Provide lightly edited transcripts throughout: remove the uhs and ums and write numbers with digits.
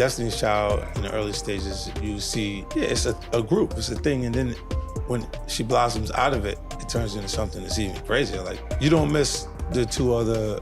Destiny's Child in the early stages, you see, yeah, it's a group, it's a thing, and then when she blossoms out of it, it turns into something that's even crazier. Like, you don't miss the two other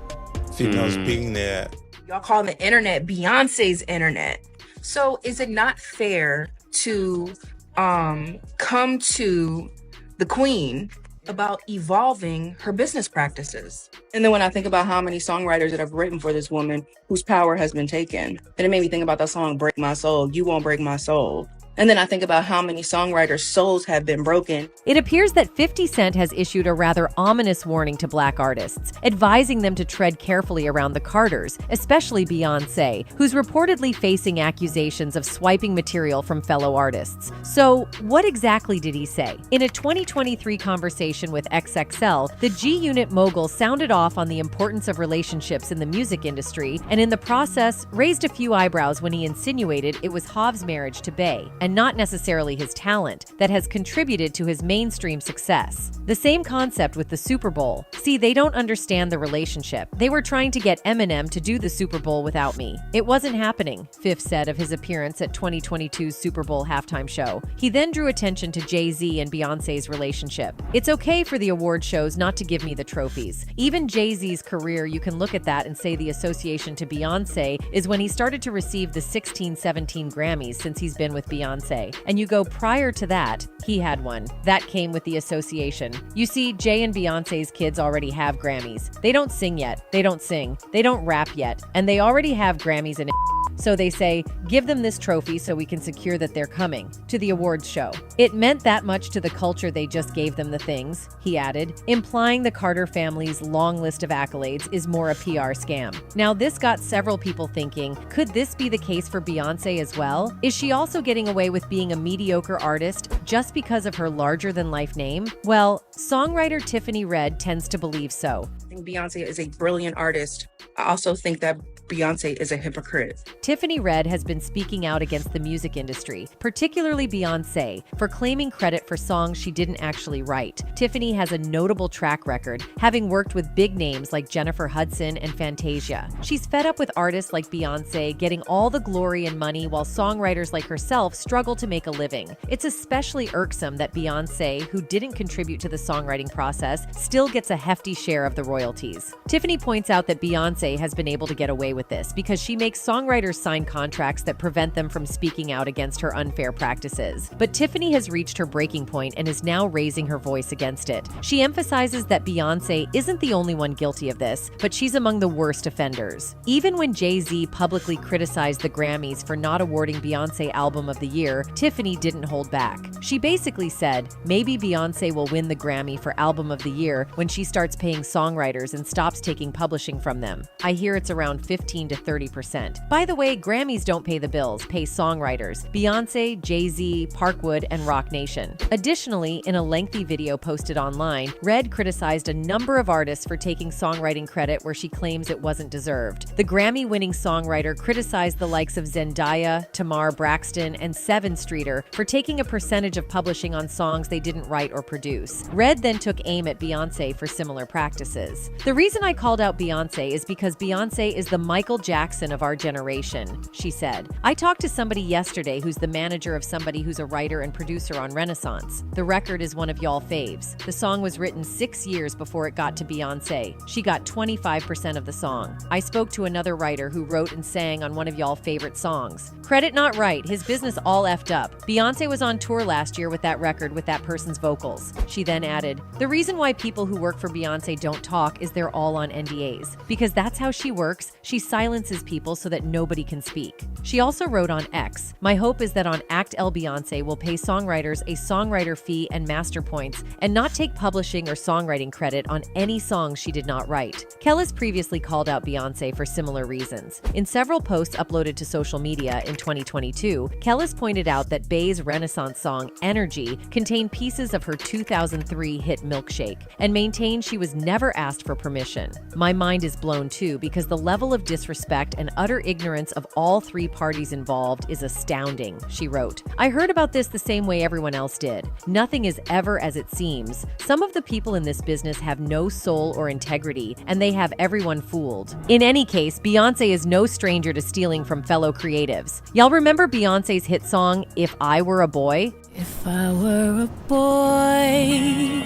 females being there. Y'all call the internet Beyonce's internet. So is it not fair to come to the queen about evolving her business practices? And then when I think about how many songwriters that have written for this woman whose power has been taken, then it made me think about that song, Break My Soul, You Won't Break My Soul. And then I think about how many songwriters' souls have been broken. It appears that 50 Cent has issued a rather ominous warning to Black artists, advising them to tread carefully around the Carters, especially Beyoncé, who's reportedly facing accusations of swiping material from fellow artists. So, what exactly did he say? In a 2023 conversation with XXL, the G-Unit mogul sounded off on the importance of relationships in the music industry, and in the process, raised a few eyebrows when he insinuated it was Hov's marriage to Bey, and not necessarily his talent, that has contributed to his mainstream success. The same concept with the Super Bowl. See, they don't understand the relationship. They were trying to get Eminem to do the Super Bowl without me. It wasn't happening, Fifth said of his appearance at 2022's Super Bowl halftime show. He then drew attention to Jay-Z and Beyoncé's relationship. It's okay for the award shows not to give me the trophies. Even Jay-Z's career, you can look at that and say the association to Beyoncé is when he started to receive the 16-17 Grammys since he's been with Beyoncé. And you go prior to that, he had one. That came with the association. You see, Jay and Beyoncé's kids already have Grammys. They don't sing yet. They don't sing. They don't rap yet. And they already have Grammys in it. So they say, give them this trophy so we can secure that they're coming to the awards show. It meant that much to the culture they just gave them the things, he added, implying the Carter family's long list of accolades is more a PR scam. Now, this got several people thinking, could this be the case for Beyoncé as well? Is she also getting away with being a mediocre artist just because of her larger-than-life name? Well, songwriter Tiffany Red tends to believe so. I think Beyoncé is a brilliant artist. I also think that Beyoncé is a hypocrite. Tiffany Red has been speaking out against the music industry, particularly Beyoncé, for claiming credit for songs she didn't actually write. Tiffany has a notable track record, having worked with big names like Jennifer Hudson and Fantasia. She's fed up with artists like Beyoncé getting all the glory and money while songwriters like herself struggle to make a living. It's especially irksome that Beyoncé, who didn't contribute to the songwriting process, still gets a hefty share of the royalties. Tiffany points out that Beyoncé has been able to get away with this because she makes songwriters sign contracts that prevent them from speaking out against her unfair practices. But Tiffany has reached her breaking point and is now raising her voice against it. She emphasizes that Beyoncé isn't the only one guilty of this, but she's among the worst offenders. Even when Jay-Z publicly criticized the Grammys for not awarding Beyoncé Album of the Year, Tiffany didn't hold back. She basically said, maybe Beyoncé will win the Grammy for Album of the Year when she starts paying songwriters and stops taking publishing from them. I hear it's around 15 to 30%. By the way, Grammys don't pay the bills, pay songwriters. Beyoncé, Jay-Z, Parkwood, and Roc Nation. Additionally, in a lengthy video posted online, Red criticized a number of artists for taking songwriting credit where she claims it wasn't deserved. The Grammy-winning songwriter criticized the likes of Zendaya, Tamar Braxton, and Seven Streeter for taking a percentage of publishing on songs they didn't write or produce. Red then took aim at Beyoncé for similar practices. The reason I called out Beyoncé is because Beyoncé is the Michael Jackson of our generation, she said. I talked to somebody yesterday who's the manager of somebody who's a writer and producer on Renaissance. The record is one of y'all faves. The song was written 6 years before it got to Beyoncé. She got 25% of the song. I spoke to another writer who wrote and sang on one of y'all favorite songs. Credit not right, his business all effed up. Beyoncé was on tour last year with that record with that person's vocals. She then added, the reason why people who work for Beyoncé don't talk is they're all on NDAs. Because that's how she works, she silences people so that nobody can speak. She also wrote on X, my hope is that on Act L Beyoncé will pay songwriters a songwriter fee and master points and not take publishing or songwriting credit on any songs she did not write. Kel has previously called out Beyoncé for similar reasons. In several posts uploaded to social media in 2022, Kel has pointed out that Bey's Renaissance song Energy contained pieces of her 2003 hit Milkshake and maintained she was never asked for permission. My mind is blown too because the level of disrespect and utter ignorance of all three parties involved is astounding, she wrote. I heard about this the same way everyone else did. Nothing is ever as it seems. Some of the people in this business have no soul or integrity, and they have everyone fooled. In any case, Beyoncé is no stranger to stealing from fellow creatives. Y'all remember Beyoncé's hit song, If I Were a Boy? If I were a boy.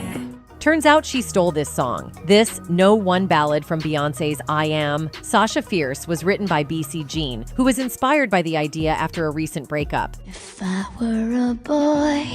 Turns out she stole this song. This No One ballad from Beyoncé's I Am, Sasha Fierce was written by BC Jean, who was inspired by the idea after a recent breakup. If I were a boy.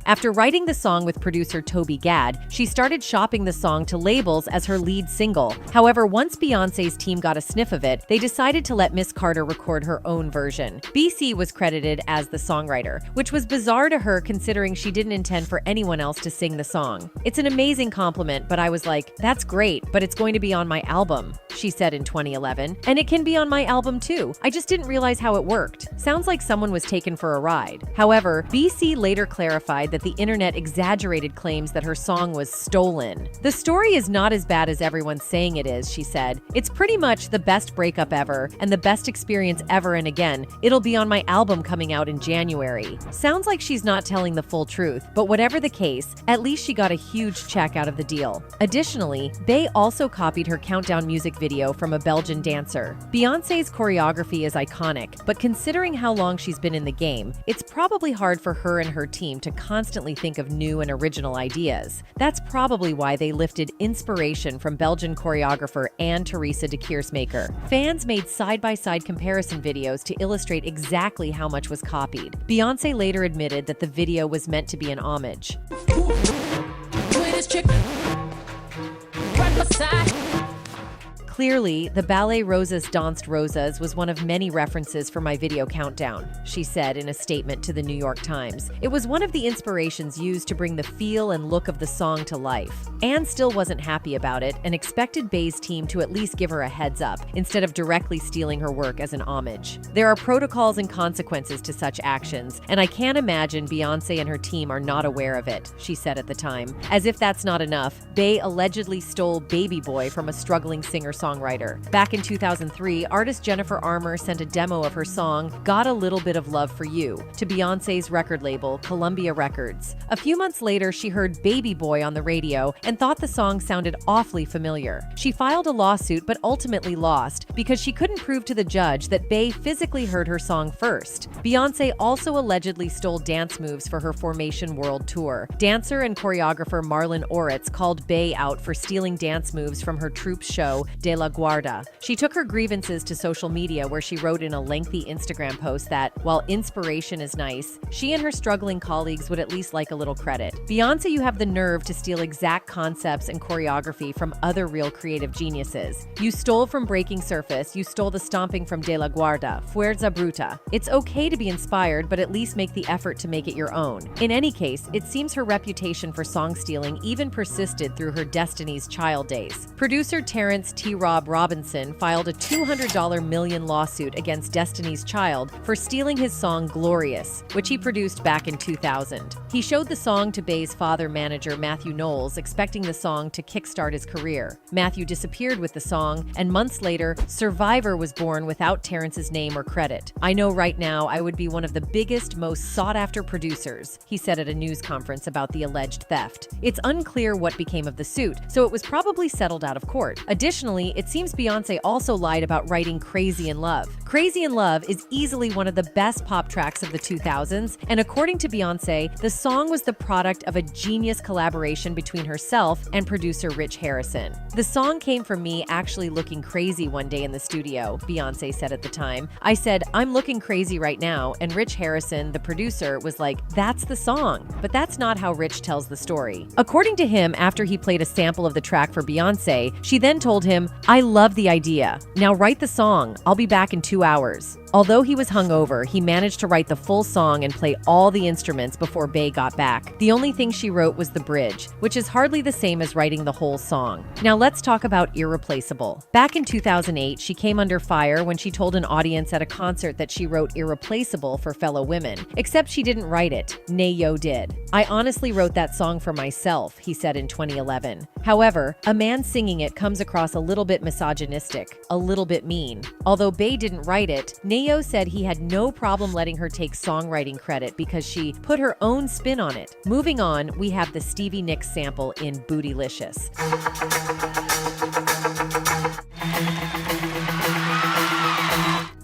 After writing the song with producer Toby Gad, she started shopping the song to labels as her lead single. However, once Beyoncé's team got a sniff of it, they decided to let Miss Carter record her own version. BC was credited as the songwriter, which was bizarre to her considering she didn't intend for anyone else to sing the song. It's an amazing compliment, but I was like, that's great, but it's going to be on my album, she said in 2011. And it can be on my album too. I just didn't realize how it worked. Sounds like someone was taken for a ride. However, BC later clarified that the internet exaggerated claims that her song was stolen. The story is not as bad as everyone's saying it is, she said. It's pretty much the best breakup ever and the best experience ever, and again, it'll be on my album coming out in January. Sounds like she's not telling the full truth, but whatever the case, at least she got a huge check out of the deal. Additionally, Bey also copied her countdown music video from a Belgian dancer. Beyoncé's choreography is iconic, but considering how long she's been in the game, it's probably hard for her and her team to constantly think of new and original ideas. That's probably why they lifted inspiration from Belgian choreographer Anne-Theresa de Keersmaker. Fans made side-by-side comparison videos to illustrate exactly how much was copied. Beyoncé later admitted that the video was meant to be an homage. Clearly, the ballet Rosas Danced Rosas was one of many references for my video countdown, she said in a statement to the New York Times. It was one of the inspirations used to bring the feel and look of the song to life. Anne still wasn't happy about it and expected Bey's team to at least give her a heads up, instead of directly stealing her work as an homage. There are protocols and consequences to such actions, and I can't imagine Beyoncé and her team are not aware of it, she said at the time. As if that's not enough, Bey allegedly stole Baby Boy from a struggling singer-songwriter. Back in 2003, artist Jennifer Armour sent a demo of her song, Got a Little Bit of Love for You, to Beyoncé's record label, Columbia Records. A few months later, she heard Baby Boy on the radio and thought the song sounded awfully familiar. She filed a lawsuit but ultimately lost because she couldn't prove to the judge that Bey physically heard her song first. Beyoncé also allegedly stole dance moves for her Formation World Tour. Dancer and choreographer Marlon Oritz called Bey out for stealing dance moves from her troupe's show, De La Guarda. She took her grievances to social media, where she wrote in a lengthy Instagram post that, while inspiration is nice, she and her struggling colleagues would at least like a little credit. Beyoncé, you have the nerve to steal exact concepts and choreography from other real creative geniuses. You stole from Breaking Surface, you stole the stomping from De La Guarda, Fuerza Bruta. It's okay to be inspired, but at least make the effort to make it your own. In any case, it seems her reputation for song stealing even persisted through her Destiny's Child days. Producer Terrence T. Rob Robinson filed a $200 million lawsuit against Destiny's Child for stealing his song Glorious, which he produced back in 2000. He showed the song to Bey's father manager Matthew Knowles, expecting the song to kickstart his career. Matthew disappeared with the song, and months later, Survivor was born without Terrence's name or credit. I know right now I would be one of the biggest, most sought-after producers, he said at a news conference about the alleged theft. It's unclear what became of the suit, so it was probably settled out of court. Additionally, it seems Beyoncé also lied about writing Crazy in Love. Crazy in Love is easily one of the best pop tracks of the 2000s, and according to Beyoncé, the song was the product of a genius collaboration between herself and producer Rich Harrison. The song came from me actually looking crazy one day in the studio, Beyoncé said at the time. I said, I'm looking crazy right now, and Rich Harrison, the producer, was like, that's the song. But that's not how Rich tells the story. According to him, after he played a sample of the track for Beyoncé, she then told him, I love the idea. Now write the song. I'll be back in 2 hours. Although he was hungover, he managed to write the full song and play all the instruments before Bey got back. The only thing she wrote was the bridge, which is hardly the same as writing the whole song. Now let's talk about Irreplaceable. Back in 2008, she came under fire when she told an audience at a concert that she wrote Irreplaceable for fellow women, except she didn't write it. Nayo did. "I honestly wrote that song for myself," he said in 2011. However, a man singing it comes across a little bit misogynistic, a little bit mean. Although Bey didn't write it, Nayo said he had no problem letting her take songwriting credit because she put her own spin on it. Moving on, we have the Stevie Nicks sample in Bootylicious.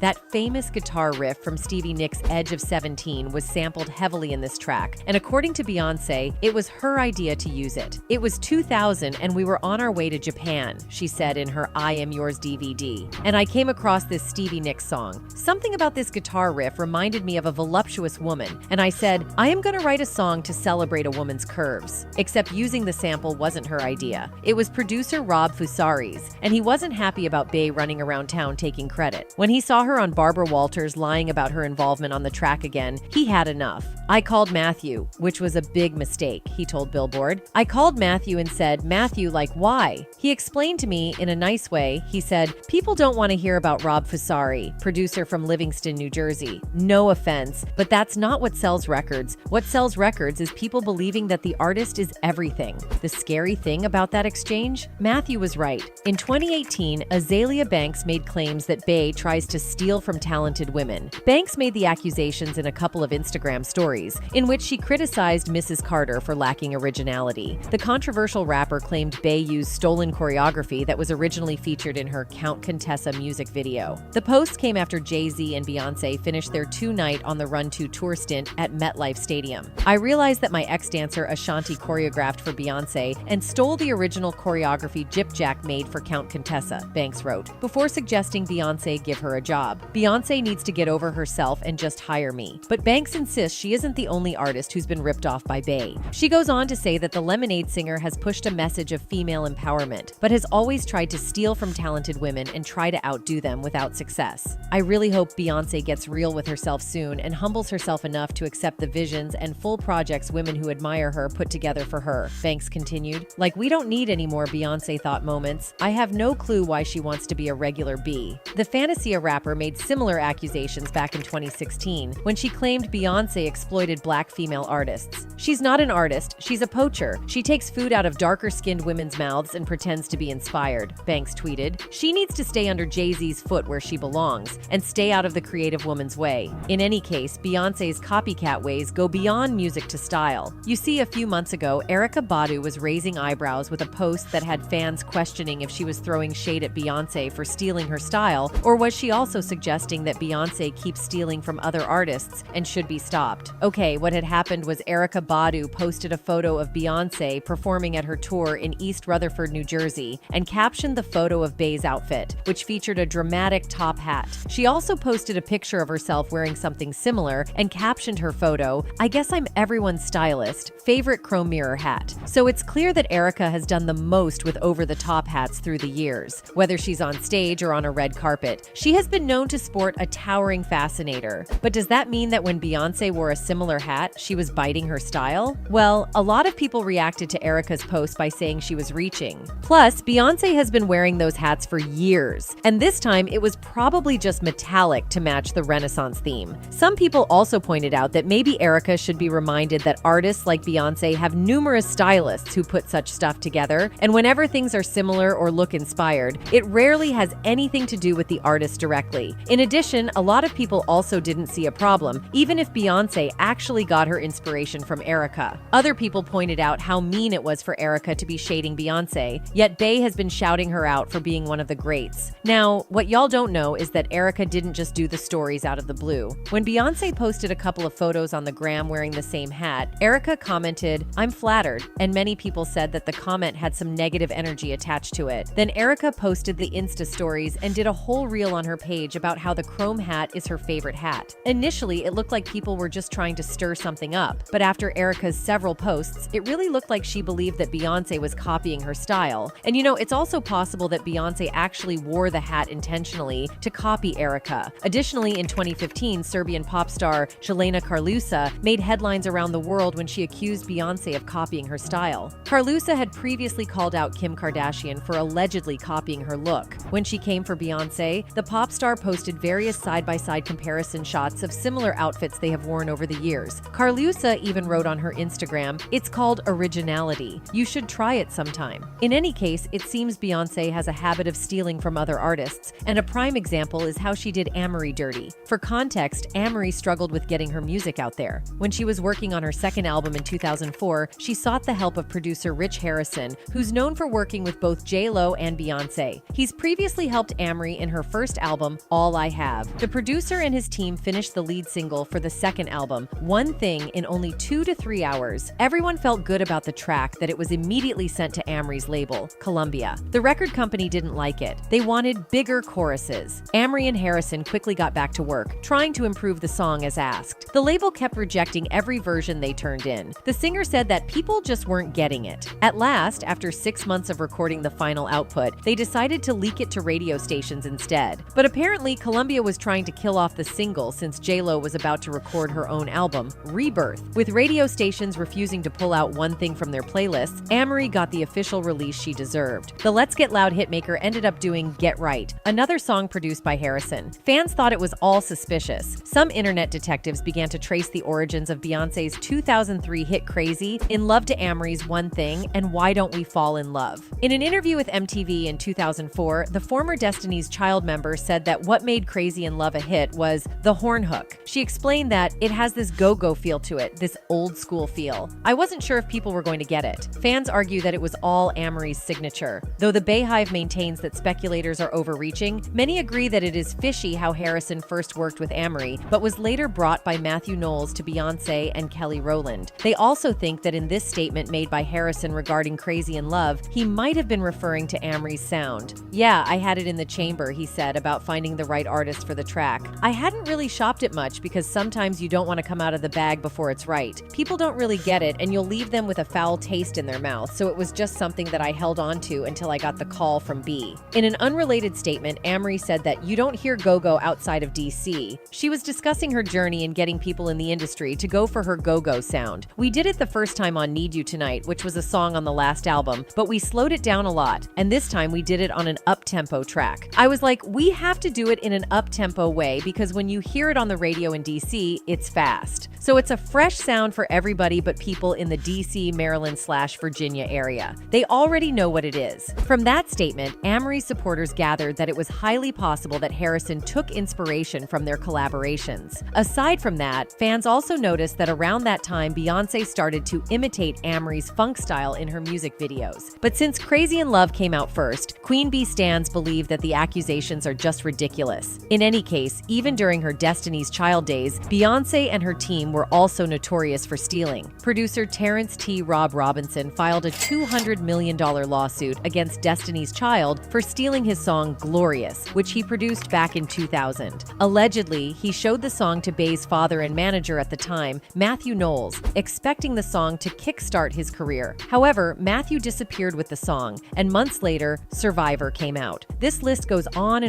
That famous guitar riff from Stevie Nicks' Edge of 17 was sampled heavily in this track, and according to Beyoncé, it was her idea to use it. "It was 2000 and we were on our way to Japan," she said in her I Am Yours DVD, "and I came across this Stevie Nicks song. Something about this guitar riff reminded me of a voluptuous woman, and I said, I am gonna write a song to celebrate a woman's curves." Except using the sample wasn't her idea. It was producer Rob Fusari's, and he wasn't happy about Bey running around town taking credit. When he saw her on Barbara Walters lying about her involvement on the track again, he had enough. "I called Matthew, which was a big mistake," he told Billboard. "I called Matthew and said, 'Matthew, like, why?' He explained to me in a nice way. He said, 'People don't want to hear about Rob Fusari, producer from Livingston, New Jersey. No offense, but that's not what sells records. What sells records is people believing that the artist is everything.'" The scary thing about that exchange? Matthew was right. In 2018, Azalea Banks made claims that Bey tries to steal from talented women. Banks made the accusations in a couple of Instagram stories, in which she criticized Mrs. Carter for lacking originality. The controversial rapper claimed Bey used stolen choreography that was originally featured in her Count Contessa music video. The post came after Jay-Z and Beyoncé finished their two-night On the Run 2 tour stint at MetLife Stadium. "I realized that my ex-dancer Ashanti choreographed for Beyoncé and stole the original choreography Jip Jack made for Count Contessa," Banks wrote, before suggesting Beyoncé give her a job. "Beyoncé needs to get over herself and just hire me." But Banks insists she isn't the only artist who's been ripped off by Bey. She goes on to say that the Lemonade singer has pushed a message of female empowerment, but has always tried to steal from talented women and try to outdo them without success. "I really hope Beyoncé gets real with herself soon and humbles herself enough to accept the visions and full projects women who admire her put together for her," Banks continued. "Like, we don't need any more Beyoncé thought moments. I have no clue why she wants to be a regular B." The Fantasia rapper made similar accusations back in 2016 when she claimed Beyoncé exploited black female artists. "She's not an artist, she's a poacher. She takes food out of darker-skinned women's mouths and pretends to be inspired," Banks tweeted. "She needs to stay under Jay-Z's foot where she belongs and stay out of the creative woman's way." In any case, Beyoncé's copycat ways go beyond music to style. You see, a few months ago, Erykah Badu was raising eyebrows with a post that had fans questioning if she was throwing shade at Beyoncé for stealing her style, or was she also suggesting that Beyoncé keeps stealing from other artists and should be stopped. Okay, what had happened was Erykah Badu posted a photo of Beyoncé performing at her tour in East Rutherford, New Jersey, and captioned the photo of Bey's outfit, which featured a dramatic top hat. She also posted a picture of herself wearing something similar and captioned her photo, "I guess I'm everyone's stylist, favorite chrome mirror hat." So it's clear that Erykah has done the most with over-the-top hats through the years. Whether she's on stage or on a red carpet, she has been known to sport a towering fascinator. But does that mean that when Beyoncé wore a similar hat, she was biting her style? Well, a lot of people reacted to Erykah's post by saying she was reaching. Plus, Beyoncé has been wearing those hats for years, and this time it was probably just metallic to match the Renaissance theme. Some people also pointed out that maybe Erykah should be reminded that artists like Beyoncé have numerous stylists who put such stuff together, and whenever things are similar or look inspired, it rarely has anything to do with the artist directly. In addition, a lot of people also didn't see a problem, even if Beyoncé actually got her inspiration from Erykah. Other people pointed out how mean it was for Erykah to be shading Beyoncé, yet Bey has been shouting her out for being one of the greats. Now, what y'all don't know is that Erykah didn't just do the stories out of the blue. When Beyoncé posted a couple of photos on the gram wearing the same hat, Erykah commented, "I'm flattered," and many people said that the comment had some negative energy attached to it. Then Erykah posted the Insta stories and did a whole reel on her page about how the chrome hat is her favorite hat. Initially, it looked like people were just trying trying to stir something up, but after Erica's several posts, it really looked like she believed that Beyoncé was copying her style. And it's also possible that Beyoncé actually wore the hat intentionally to copy Erica. Additionally, in 2015, Serbian pop star Jelena Karlusa made headlines around the world when she accused Beyoncé of copying her style. Karlusa had previously called out Kim Kardashian for allegedly copying her look. When she came for Beyoncé, the pop star posted various side-by-side comparison shots of similar outfits they have worn over the years. Karlusa even wrote on her Instagram, "It's called originality. You should try it sometime." In any case, it seems Beyoncé has a habit of stealing from other artists, and a prime example is how she did Amory dirty. For context, Amory struggled with getting her music out there. When she was working on her second album in 2004, she sought the help of producer Rich Harrison, who's known for working with both J.Lo and Beyoncé. He's previously helped Amory in her first album, All I Have. The producer and his team finished the lead single for the second album, One Thing, in only 2 to 3 hours. Everyone felt good about the track that it was immediately sent to Amory's label, Columbia. The record company didn't like it. They wanted bigger choruses. Amory and Harrison quickly got back to work, trying to improve the song as asked. The label kept rejecting every version they turned in. The singer said that people just weren't getting it. At last, after 6 months of recording the final output, they decided to leak it to radio stations instead. But apparently, Columbia was trying to kill off the single since J.Lo was about to record her own album, Rebirth. With radio stations refusing to pull out One Thing from their playlists, Amory got the official release she deserved. The Let's Get Loud hitmaker ended up doing Get Right, another song produced by Harrison. Fans thought it was all suspicious. Some internet detectives began to trace the origins of Beyoncé's 2003 hit Crazy, In Love to Amory's One Thing, and Why Don't We Fall in Love. In an interview with MTV in 2004, the former Destiny's Child member said that what made Crazy in Love a hit was the horn hook. She explained that it has this go-go feel to it, this old school feel. I wasn't sure if people were going to get it. Fans argue that it was all Amory's signature. Though the Bayhive maintains that speculators are overreaching, many agree that it is fishy how Harrison first worked with Amory, but was later brought by Matthew Knowles to Beyoncé and Kelly Rowland. They also think that in this statement made by Harrison regarding Crazy in Love, he might have been referring to Amory's sound. "Yeah, I had it in the chamber," he said about finding the right artist for the track. "I hadn't really shopped it much because sometimes you don't want to come out of the bag before it's right. People don't really get it and you'll leave them with a foul taste in their mouth, so it was just something that I held on to until I got the call from B." In an unrelated statement, Amory said that you don't hear go-go outside of DC. She was discussing her journey in getting people in the industry to go for her go-go sound. "We did it the first time on Need You Tonight, which was a song on the last album, but we slowed it down a lot, and this time we did it on an up-tempo track. I was like, we have to do it in an up-tempo way because when you hear it on the radio in DC, it's fast. So it's a fresh sound for everybody but people in the DC, Maryland/Virginia area. They already know what it is." From that statement, Amory supporters gathered that it was highly possible that Harrison took inspiration from their collaborations. Aside from that, fans also noticed that around that time, Beyoncé started to imitate Amory's funk style in her music videos. But since Crazy in Love came out first, Queen Bee stans believe that the accusations are just ridiculous. In any case, even during her Destiny's Child days, Beyoncé and her team were also notorious for stealing. Producer Terrence T. Rob Robinson filed a $200 million lawsuit against Destiny's Child for stealing his song Glorious, which he produced back in 2000. Allegedly, he showed the song to Bey's father and manager at the time, Matthew Knowles, expecting the song to kickstart his career. However, Matthew disappeared with the song, and months later, Survivor came out. This list goes on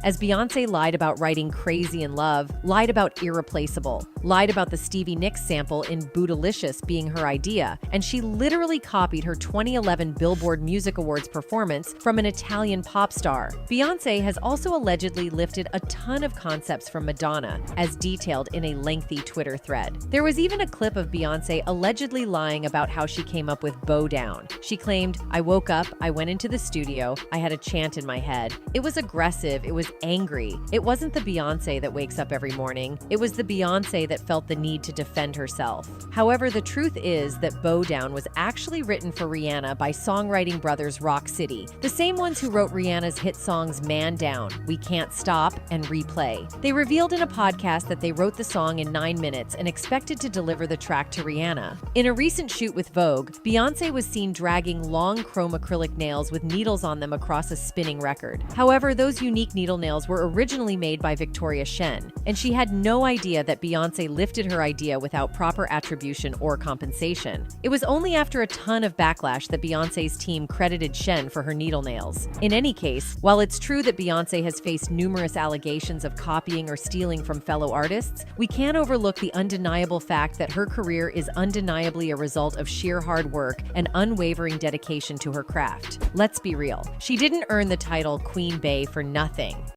as Beyoncé lied about writing Crazy in Love, lied about Irreplaceable, lied about the Stevie Nicks sample in Bootylicious being her idea, and she literally copied her 2011 Billboard Music Awards performance from an Italian pop star. Beyoncé has also allegedly lifted a ton of concepts from Madonna, as detailed in a lengthy Twitter thread. There was even a clip of Beyoncé allegedly lying about how she came up with Bow Down. She claimed, "I woke up, I went into the studio, I had a chant in my head. It was aggressive, it was angry. It wasn't the Beyoncé that wakes up every morning. It was the Beyoncé that felt the need to defend herself." However, the truth is that Bow Down was actually written for Rihanna by songwriting brothers Rock City, the same ones who wrote Rihanna's hit songs Man Down, We Can't Stop, and Replay. They revealed in a podcast that they wrote the song in 9 minutes and expected to deliver the track to Rihanna. In a recent shoot with Vogue, Beyoncé was seen dragging long chrome acrylic nails with needles on them across a spinning record. However, those unique needle nails were originally made by Victoria Shen, and she had no idea that Beyoncé lifted lifted her idea without proper attribution or compensation. It was only after a ton of backlash that Beyoncé's team credited Shen for her needle nails. In any case, while it's true that Beyoncé has faced numerous allegations of copying or stealing from fellow artists, we can't overlook the undeniable fact that her career is undeniably a result of sheer hard work and unwavering dedication to her craft. Let's be real, she didn't earn the title Queen Bey for nothing.